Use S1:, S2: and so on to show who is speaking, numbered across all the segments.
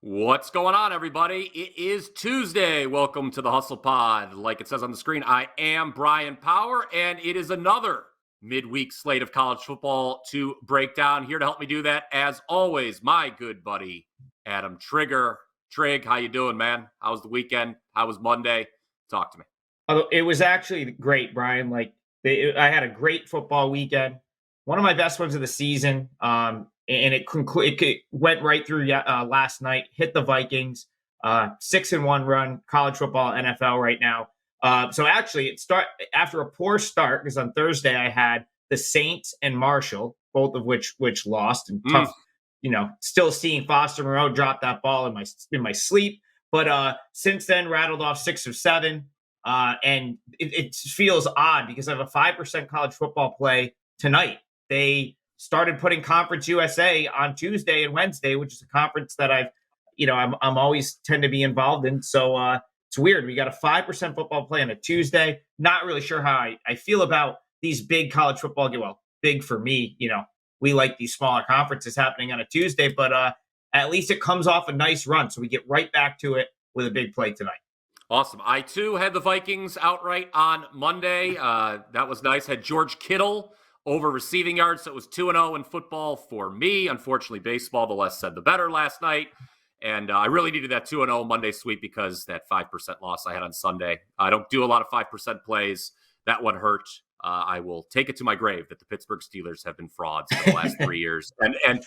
S1: What's going on, everybody? It is Tuesday. Welcome to the Hustle Pod. Like it says on the screen, I am Brian Power, and it is another midweek slate of college football to break down. Here to help me do that, as always, my good buddy, Adam Trigger. Trigg, how you doing, man? How was the weekend? How was Monday? Talk to me.
S2: It was actually great, Brian. I had a great football weekend, one of my best ones of the season. And it went right through last night. Hit the Vikings, 6-1 run, college football, NFL right now. So actually, after a poor start because on Thursday I had the Saints and Marshall, both of which lost, and tough. Still seeing Foster Moreau drop that ball in my sleep. But since then, rattled off 6 or 7. And it feels odd because I have a 5% college football play tonight. They started putting Conference USA on Tuesday and Wednesday, which is a conference that I'm always tend to be involved in. So it's weird. We got a 5% football play on a Tuesday. Not really sure how I feel about these big college football games. Well, big for me, we like these smaller conferences happening on a Tuesday, but at least it comes off a nice run. So we get right back to it with a big play tonight.
S1: Awesome. I, too, had the Vikings outright on Monday. That was nice. Had George Kittle over receiving yards, so it was 2-0 in football for me. Unfortunately, baseball, the less said the better last night. And I really needed that 2-0 Monday sweep because that 5% loss I had on Sunday. I don't do a lot of 5% plays. That one hurt. I will take it to my grave that the Pittsburgh Steelers have been frauds for the last 3 years. And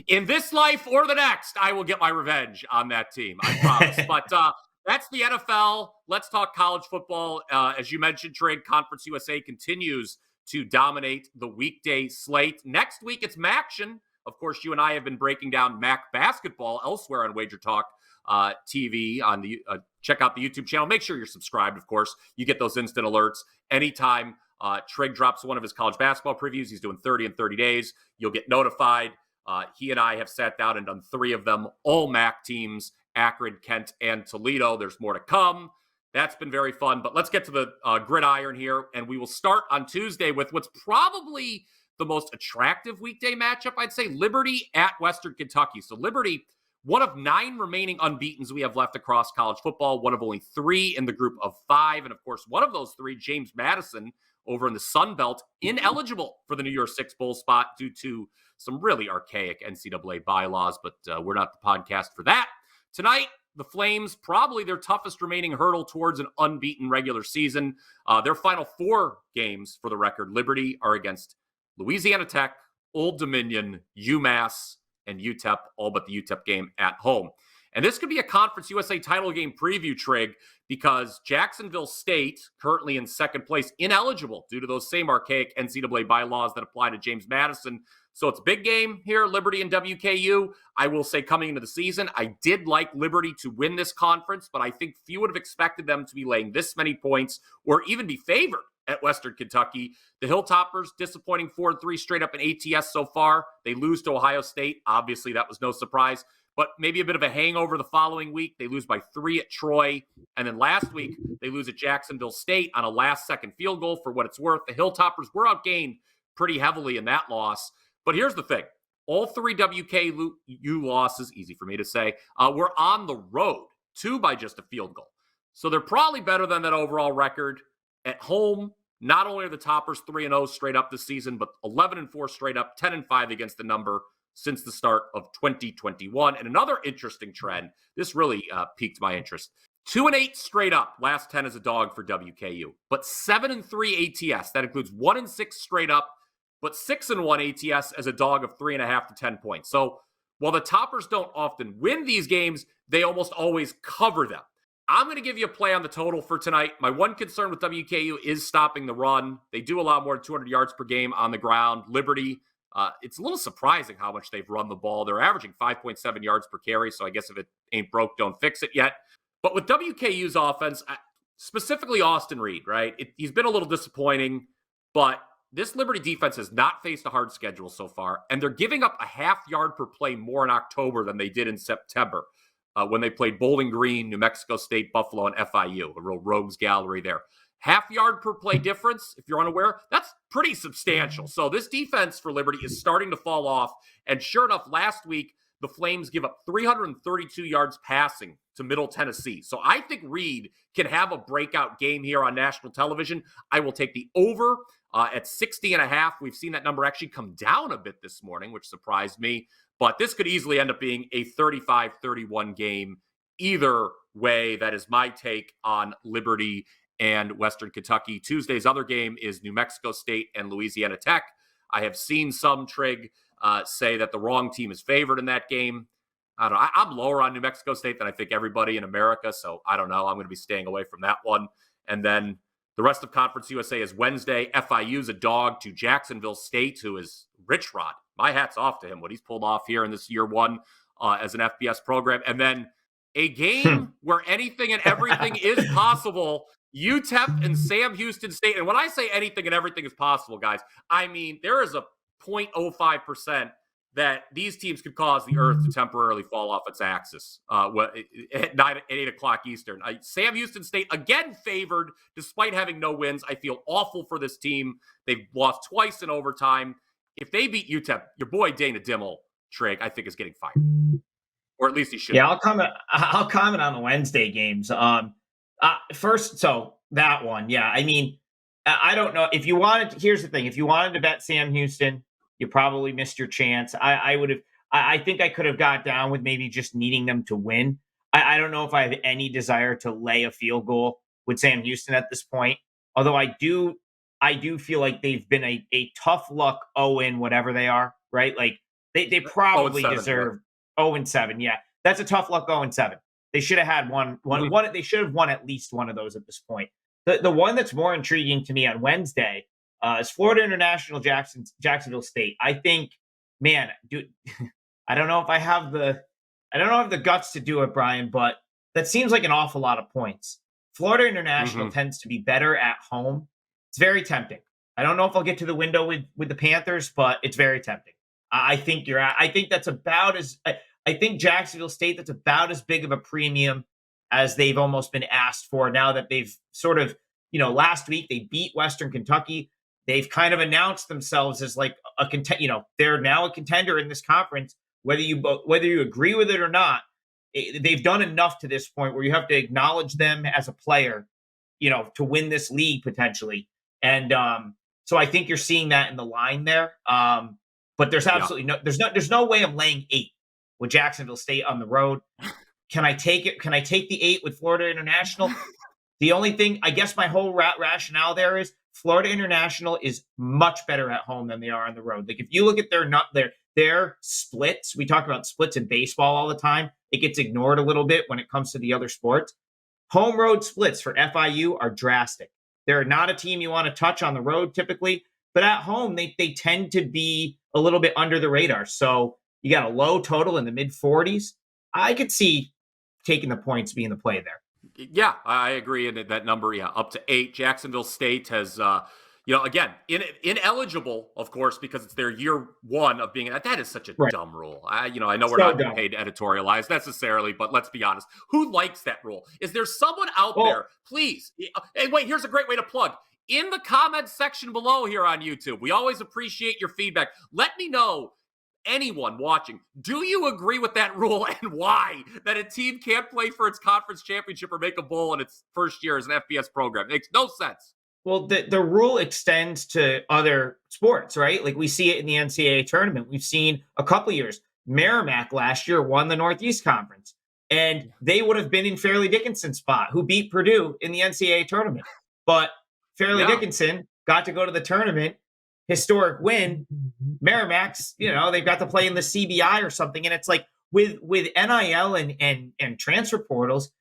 S1: in this life or the next, I will get my revenge on that team, I promise. But that's the NFL. Let's talk college football. As you mentioned, Trigg, Conference USA continues to dominate the weekday slate. Next week, it's MACtion. Of course, you and I have been breaking down MAC basketball elsewhere on Wager Talk TV. Check out the YouTube channel. Make sure you're subscribed, of course. You get those instant alerts anytime Trigg drops one of his college basketball previews. He's doing 30 in 30 days. You'll get notified. He and I have sat down and done 3 of them, all MAC teams, Akron, Kent, and Toledo. There's more to come. That's been very fun. But let's get to the gridiron here, and we will start on Tuesday with what's probably the most attractive weekday matchup, I'd say, Liberty at Western Kentucky. So Liberty, one of 9 remaining unbeatens we have left across college football, one of only 3 in the group of 5. And, of course, one of those 3, James Madison, over in the Sun Belt, ineligible for the New Year's Six Bowl spot due to some really archaic NCAA bylaws, but we're not the podcast for that. Tonight, the Flames, probably their toughest remaining hurdle towards an unbeaten regular season. Their final 4 games, for the record, Liberty, are against Louisiana Tech, Old Dominion, UMass, and UTEP, all but the UTEP game at home. And this could be a Conference USA title game preview, Trigg, because Jacksonville State, currently in second place, ineligible due to those same archaic NCAA bylaws that apply to James Madison. So it's a big game here, Liberty and WKU. I will say coming into the season, I did like Liberty to win this conference, but I think few would have expected them to be laying this many points or even be favored at Western Kentucky. The Hilltoppers, disappointing 4-3 straight up in ATS so far. They lose to Ohio State. Obviously, that was no surprise, but maybe a bit of a hangover the following week. They lose by 3 at Troy. And then last week, they lose at Jacksonville State on a last-second field goal. For what it's worth, the Hilltoppers were outgained pretty heavily in that loss. But here's the thing. All 3 WKU losses, easy for me to say, were on the road, 2 by just a field goal. So they're probably better than that overall record. At home, not only are the Toppers 3-0 straight up this season, but 11-4 straight up, 10-5 against the number since the start of 2021. And another interesting trend, this really piqued my interest. 2-8 straight up, last 10 as a dog for WKU, but 7-3 ATS. That includes 1-6 straight up, but 6-1 ATS as a dog of 3.5 to 10 points. So while the Toppers don't often win these games, they almost always cover them. I'm going to give you a play on the total for tonight. My one concern with WKU is stopping the run. They do allow more than 200 yards per game on the ground. Liberty, it's a little surprising how much they've run the ball. They're averaging 5.7 yards per carry, so I guess if it ain't broke, don't fix it yet. But with WKU's offense, specifically Austin Reed, right? He's been a little disappointing, but this Liberty defense has not faced a hard schedule so far, and they're giving up a half yard per play more in October than they did in September. When they played Bowling Green, New Mexico State, Buffalo, and FIU, a real rogues gallery there. Half yard per play difference, if you're unaware, that's pretty substantial. So this defense for Liberty is starting to fall off. And sure enough, last week, the Flames give up 332 yards passing to Middle Tennessee. So I think Reed can have a breakout game here on national television. I will take the over at 60.5. We've seen that number actually come down a bit this morning, which surprised me. But this could easily end up being a 35-31 game either way. That is my take on Liberty and Western Kentucky. Tuesday's other game is New Mexico State and Louisiana Tech. I have seen some Trigg say that the wrong team is favored in that game. I don't know. I'm lower on New Mexico State than I think everybody in America, so I don't know. I'm going to be staying away from that one. And then the rest of Conference USA is Wednesday. FIU's a dog to Jacksonville State, who is Rich Rod. My hat's off to him, what he's pulled off here in this year one as an FBS program. And then a game where anything and everything is possible, UTEP and Sam Houston State. And when I say anything and everything is possible, guys, I mean there is a 0.05% that these teams could cause the earth to temporarily fall off its axis at 8 o'clock Eastern. Sam Houston State, again favored, despite having no wins. I feel awful for this team. They've lost twice in overtime. If they beat UTEP, your boy Dana Dimmel, Trigg, I think is getting fired. Or at least he should.
S2: Yeah, I'll comment on the Wednesday games. First, so that one, yeah. I mean, I don't know. If you wanted, here's the thing. If you wanted to bet Sam Houston, you probably missed your chance. I would have. I think I could have got down with maybe just needing them to win. I don't know if I have any desire to lay a field goal with Sam Houston at this point. Although I do feel like they've been a tough luck 0-in whatever they are, right? Like they probably deserve 0-7. Yeah, that's a tough luck 0-7. They should have had one. They should have won at least one of those at this point. The one that's more intriguing to me on Wednesday is Florida International Jacksonville State. I think, man, dude, I don't know if I have the guts to do it, Brian, but that seems like an awful lot of points. Florida International tends to be better at home. It's very tempting. I don't know if I'll get to the window with the Panthers, but it's very tempting. I think I think that's about as. I think Jacksonville State, that's about as big of a premium as they've almost been asked for now that they've sort of, last week they beat Western Kentucky. They've kind of announced themselves as like they're now a contender in this conference, whether you agree with it or not. They've done enough to this point where you have to acknowledge them as a player, to win this league potentially. And so I think you're seeing that in the line there. But there's absolutely there's no way I'm laying 8 with Jacksonville State on the road. Can I take it? Can I take the 8 with Florida International? The only thing, I guess my whole rationale there is Florida International is much better at home than they are on the road. Like if you look at their splits, we talk about splits in baseball all the time. It gets ignored a little bit when it comes to the other sports. Home road splits for FIU are drastic. They're not a team you want to touch on the road typically, but at home, they tend to be a little bit under the radar. So you got a low total in the mid 40s. I could see taking the points being the play there.
S1: Yeah, I agree. And that number, up to 8. Jacksonville State has, again, ineligible, of course, because it's their year one of being. That is such a dumb rule. I know we're not paid to editorialize necessarily, but let's be honest. Who likes that rule? Is there someone out there, please? Hey, wait, here's a great way to plug. In the comments section below here on YouTube, we always appreciate your feedback. Let me know, anyone watching, do you agree with that rule and why? That a team can't play for its conference championship or make a bowl in its first year as an FBS program? It makes no sense.
S2: Well, the rule extends to other sports, right? Like we see it in the NCAA tournament. We've seen a couple of years. Merrimack last year won the Northeast Conference, and they would have been in Fairleigh Dickinson's spot, who beat Purdue in the NCAA tournament. But Fairleigh Dickinson got to go to the tournament, historic win. Merrimack's, they've got to play in the CBI or something. And it's like with NIL and transfer portals,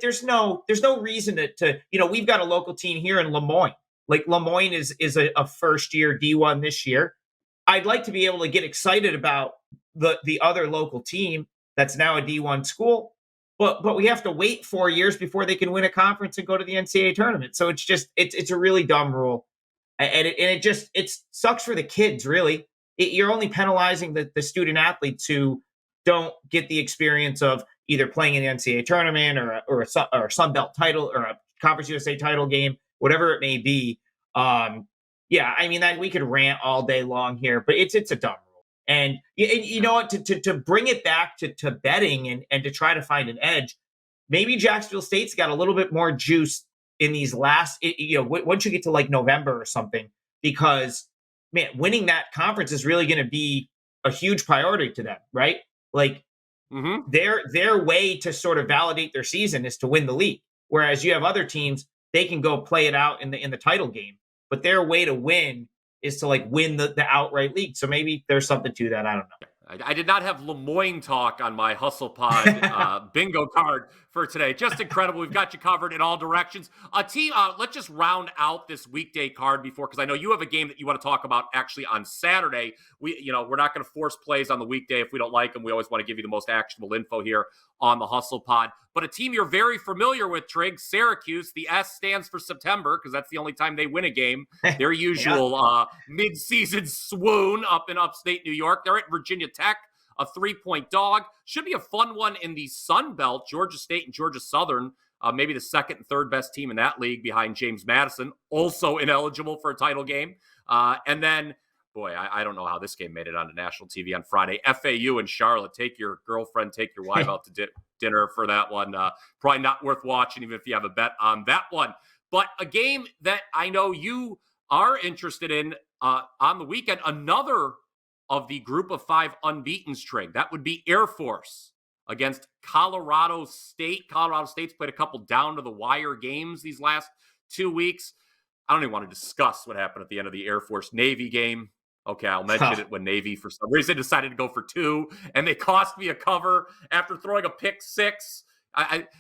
S2: there's no reason to we've got a local team here in Lemoyne. Like Lemoyne is a first year D1 this year. I'd like to be able to get excited about the other local team that's now a D1 school. But we have to wait 4 years before they can win a conference and go to the NCAA tournament. So it's a really dumb rule. And it sucks for the kids, really. You're only penalizing the student athletes who don't get the experience of either playing in the NCAA tournament or a Sun Belt title or a Conference USA title game, whatever it may be. We could rant all day long here, but it's a dumb rule. And you know what, to bring it back to betting and to try to find an edge, maybe Jacksonville State's got a little bit more juice in these last, once you get to like November or something, because man, winning that conference is really going to be a huge priority to them, right? Like their way to sort of validate their season is to win the league. Whereas you have other teams, they can go play it out in the title game, but their way to win is to like win the outright league. So maybe there's something to that. I don't know.
S1: I did not have Lemoyne talk on my Hustle Pod bingo card for today. Just incredible. We've got you covered in all directions. Team, let's just round out this weekday card because I know you have a game that you want to talk about actually on Saturday. We're not going to force plays on the weekday if we don't like them. We always want to give you the most actionable info here on the Hustle Pod. But a team you're very familiar with, Trigg, Syracuse. The S stands for September because that's the only time they win a game. Their usual mid-season swoon up in upstate New York. They're at Virginia Tech, a 3-point dog. Should be a fun one in the Sun Belt. Georgia State and Georgia Southern, maybe the second and third best team in that league behind James Madison, also ineligible for a title game. And then, boy, I don't know how this game made it onto national TV on Friday. FAU and Charlotte. Take your girlfriend, take your wife out to dinner for that one. Probably not worth watching, even if you have a bet on that one. But a game that I know you are interested in on the weekend, another of the group of 5 unbeatens, Trigg. That would be Air Force against Colorado State. Colorado State's played a couple down-to-the-wire games these last 2 weeks. I don't even want to discuss what happened at the end of the Air Force-Navy game. Okay, I'll mention it when Navy, for some reason, decided to go for 2, and they cost me a cover after throwing a pick 6.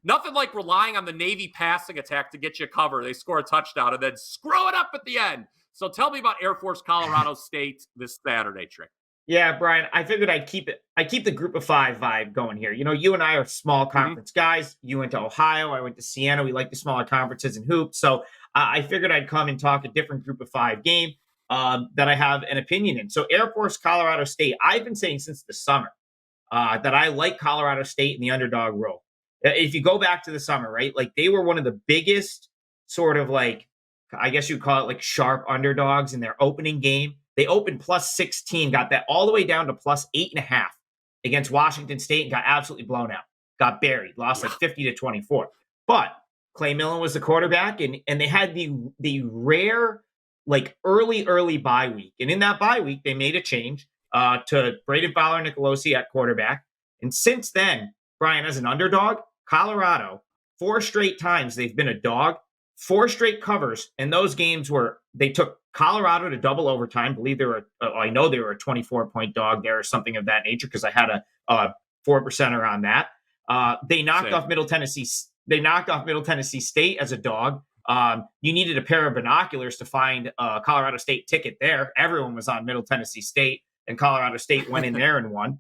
S1: Nothing like relying on the Navy passing attack to get you a cover. They score a touchdown and then screw it up at the end. So tell me about Air Force Colorado State this Saturday, Trigg.
S2: Yeah, Brian, I figured I'd keep the group of 5 vibe going here. You and I are small conference guys. You went to Ohio. I went to Siena. We like the smaller conferences and hoops. So I figured I'd come and talk a different group of 5 game that I have an opinion in. So Air Force Colorado State, I've been saying since the summer that I like Colorado State in the underdog role. If you go back to the summer, right, like they were one of the biggest sort of like, I guess you'd call it like sharp underdogs in their opening game. They opened plus 16, got that all the way down to plus 8.5 against Washington State and got absolutely blown out. Got buried, lost like 50-24. But Clay Millen was the quarterback, and they had the rare like early bye week. And in that bye week, they made a change to Braden Fowler-Nicolosi at quarterback. And since then, Brian, as an underdog, Colorado, 4 straight times they've been a dog, 4 straight covers, and those games were they took Colorado to double overtime. I know they were a 24-point dog there or something of that nature because I had a 4%er on that. They knocked off Middle Tennessee. They knocked off Middle Tennessee State as a dog. You needed a pair of binoculars to find a Colorado State ticket there. Everyone was on Middle Tennessee State, and Colorado State went in there and won.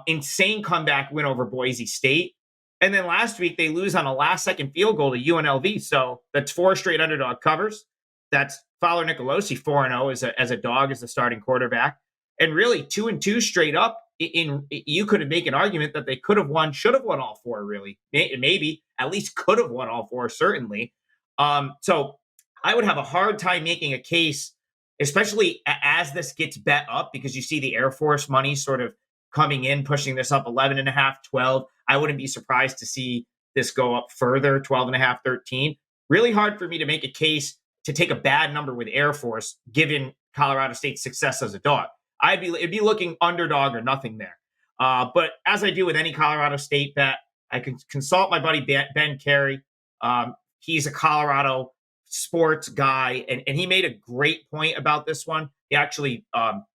S2: Insane comeback win over Boise State. And then last week, they lose on a last-second field goal to UNLV. So that's 4 straight underdog covers. That's Fowler-Nicolosi 4-0 as a dog as the starting quarterback. And really 2-2 straight up. You could make an argument that they should have won all 4, really. Maybe, at least could have won all 4, certainly. So I would have a hard time making a case, especially as this gets bet up, because you see the Air Force money sort of coming in, pushing this up 11.5, 12. I wouldn't be surprised to see this go up further, 12.5, 13. Really hard for me to make a case to take a bad number with Air Force, given Colorado State's success as a dog. It'd be looking underdog or nothing there. But as I do with any Colorado State bet, I can consult my buddy Ben Carey. He's a Colorado sports guy, and he made a great point about this one. He actually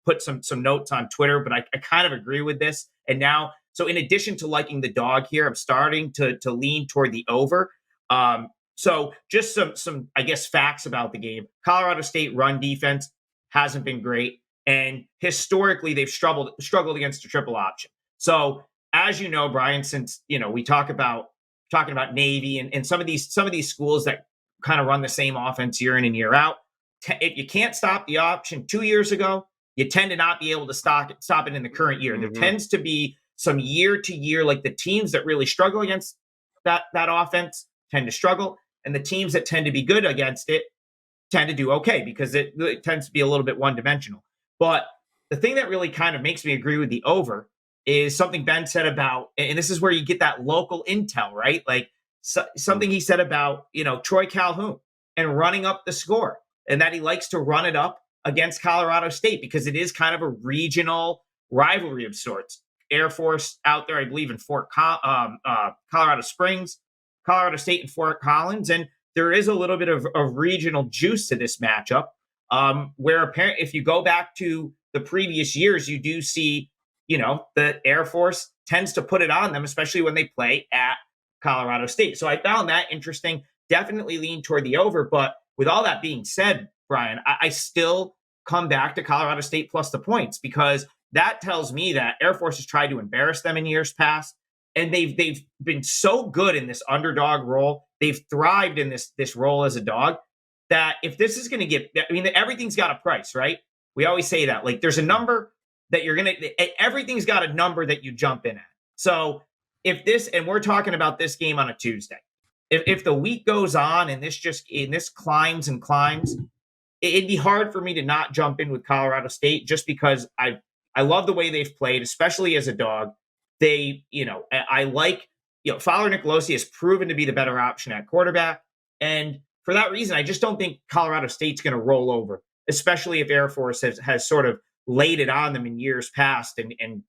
S2: put some notes on Twitter, but I kind of agree with this. And now, so in addition to liking the dog here, I'm starting to lean toward the over. So just some I guess facts about the game. Colorado State run defense hasn't been great, and historically they've struggled against a triple option. So as you know, Brian, since we talking about Navy and some of these schools that kind of run the same offense year in and year out, if you can't stop the option 2 years ago, you tend to not be able to stop it in the current year. There tends to be some year to year, like the teams that really struggle against that offense tend to struggle, and the teams that tend to be good against it tend to do okay because it tends to be a little bit one-dimensional. But the thing that really kind of makes me agree with the over is something Ben said about, and this is where you get that local intel, right? Like something he said about, Troy Calhoun and running up the score, and that he likes to run it up against Colorado State because it is kind of a regional rivalry of sorts. Air Force out there, I believe, in Colorado Springs, Colorado State and Fort Collins. And there is a little bit of regional juice to this matchup, where apparently if you go back to the previous years, you do see, the Air Force tends to put it on them, especially when they play at Colorado State. So I found that interesting. Definitely lean toward the over. But with all that being said, Brian, I still come back to Colorado State plus the points because that tells me that Air Force has tried to embarrass them in years past. And they've been so good in this underdog role. They've thrived in this role as a dog that if this is going to everything's got a price, right? We always say that. Like there's a number that everything's got a number that you jump in at. So and we're talking about this game on a Tuesday. If the week goes on and this climbs and climbs, it'd be hard for me to not jump in with Colorado State just because I love the way they've played, especially as a dog. I like, Fowler Nicolosi has proven to be the better option at quarterback. And for that reason, I just don't think Colorado State's going to roll over, especially if Air Force has sort of laid it on them in years past and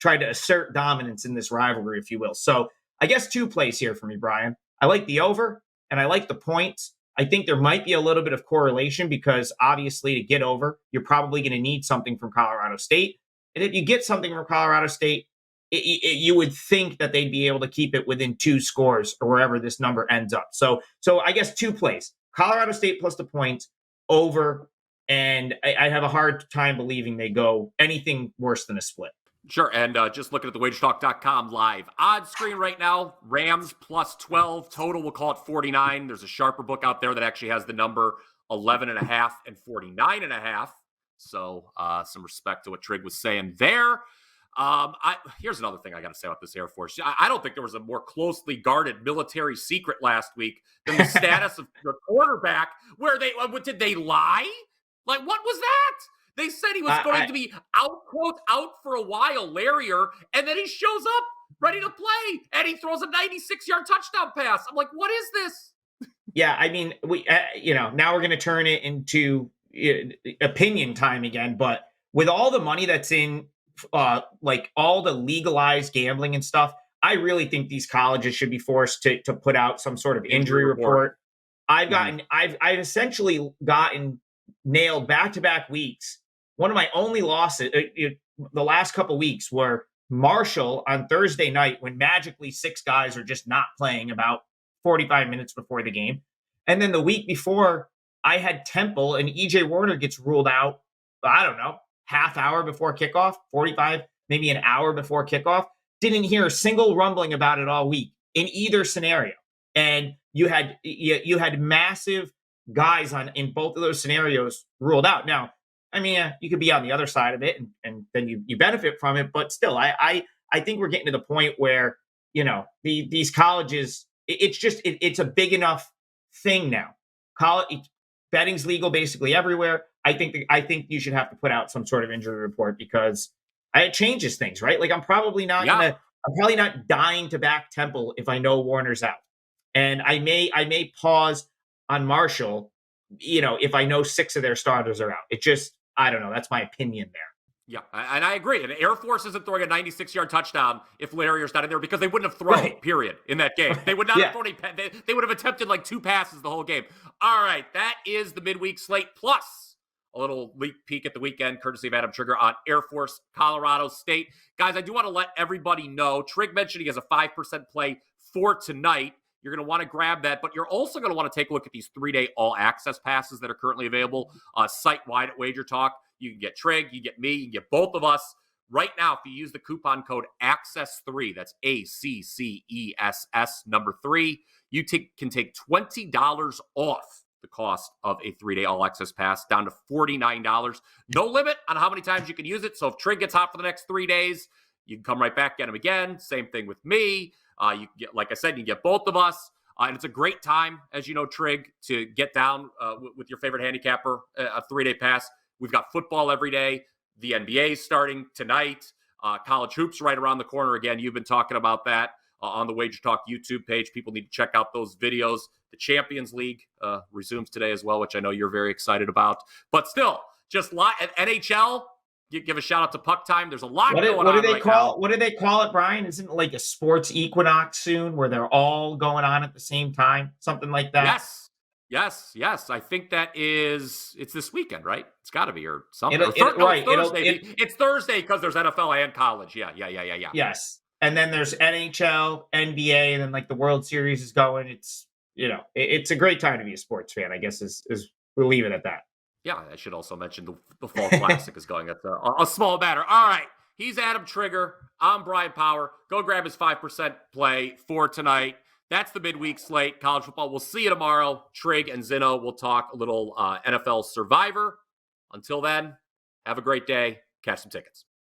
S2: tried to assert dominance in this rivalry, if you will. So I guess 2 plays here for me, Brian. I like the over and I like the points. I think there might be a little bit of correlation because obviously to get over, you're probably going to need something from Colorado State. And if you get something from Colorado State, you would think that they'd be able to keep it within 2 scores or wherever this number ends up. So I guess 2 plays, Colorado State plus the points, over, and I have a hard time believing they go anything worse than a split.
S1: Sure, and just looking at the wagertalk.com live odds screen right now, Rams plus 12, total we'll call it 49. There's a sharper book out there that actually has the number 11.5 and 49.5. So some respect to what Trigg was saying there. Here's another thing I got to say about this Air Force. I don't think there was a more closely guarded military secret last week than the status of the quarterback. Where did they lie? Like, what was that? They said he was going to be out for a while, Larrier, and then he shows up ready to play, and he throws a 96-yard touchdown pass. I'm like, what is this?
S2: Yeah, I mean, now we're going to turn it into opinion time again. But with all the money that's in, like all the legalized gambling and stuff, I really think these colleges should be forced to put out some sort of injury report. I've essentially gotten nailed back-to-back weeks. One of my only losses the last couple weeks were Marshall on Thursday night when magically 6 guys are just not playing about 45 minutes before the game. And then the week before, I had Temple and EJ Warner gets ruled out, I don't know, half hour before kickoff, 45, maybe an hour before kickoff. Didn't hear a single rumbling about it all week in either scenario. And you had massive guys in both of those scenarios ruled out. Now, I mean, you could be on the other side of it and then you benefit from it. But still, I think we're getting to the point where, these colleges, it's a big enough thing now. Betting's legal basically everywhere. I think you should have to put out some sort of injury report because it changes things, right? Like I'm probably not dying to back Temple if I know Warner's out. And I may pause on Marshall, if I know 6 of their starters are out. It just, I don't know. That's my opinion there.
S1: Yeah, and I agree. And Air Force isn't throwing a 96-yard touchdown if Larrier's not in there because they wouldn't have thrown, period, in that game. They would not have thrown they would have attempted like 2 passes the whole game. All right, that is the midweek slate plus a little peek at the weekend, courtesy of Adam Trigger on Air Force, Colorado State. Guys, I do want to let everybody know, Trigg mentioned he has a 5% play for tonight. You're going to want to grab that, but you're also going to want to take a look at these 3-day all-access passes that are currently available site-wide at Wager Talk. You can get Trigg, you get me, you can get both of us. Right now, if you use the coupon code ACCESS3, that's ACCESS number 3, you can take $20 off the cost of a 3-day all-access pass down to $49. No limit on how many times you can use it. So if Trigg gets hot for the next 3 days, you can come right back, get him again. Same thing with me. You can get, like I said, you can get both of us. And it's a great time, as you know, Trigg, to get down with your favorite handicapper, a 3-day pass. We've got football every day. The NBA starting tonight. College hoops right around the corner. Again, you've been talking about that on the Wager Talk YouTube page. People need to check out those videos. The Champions League resumes today as well, which I know you're very excited about. But still, just at NHL, you give a shout out to Puck Time. There's a lot going on right now.
S2: What do they call it, Brian? Isn't it like a sports equinox soon where they're all going on at the same time? Something like that?
S1: Yes. I think it's this weekend, right? It's got to be or something. It's Thursday because there's NFL and college. Yeah.
S2: Yes. And then there's NHL, NBA, and then like the World Series is going. It's, it's a great time to be a sports fan, I guess, is we'll leave it at that.
S1: Yeah, I should also mention the Fall Classic is going. That's a small matter. All right. He's Adam Trigger. I'm Brian Power. Go grab his 5% play for tonight. That's the midweek slate, college football. We'll see you tomorrow. Trigg and Zinno will talk a little NFL Survivor. Until then, have a great day. Catch some tickets.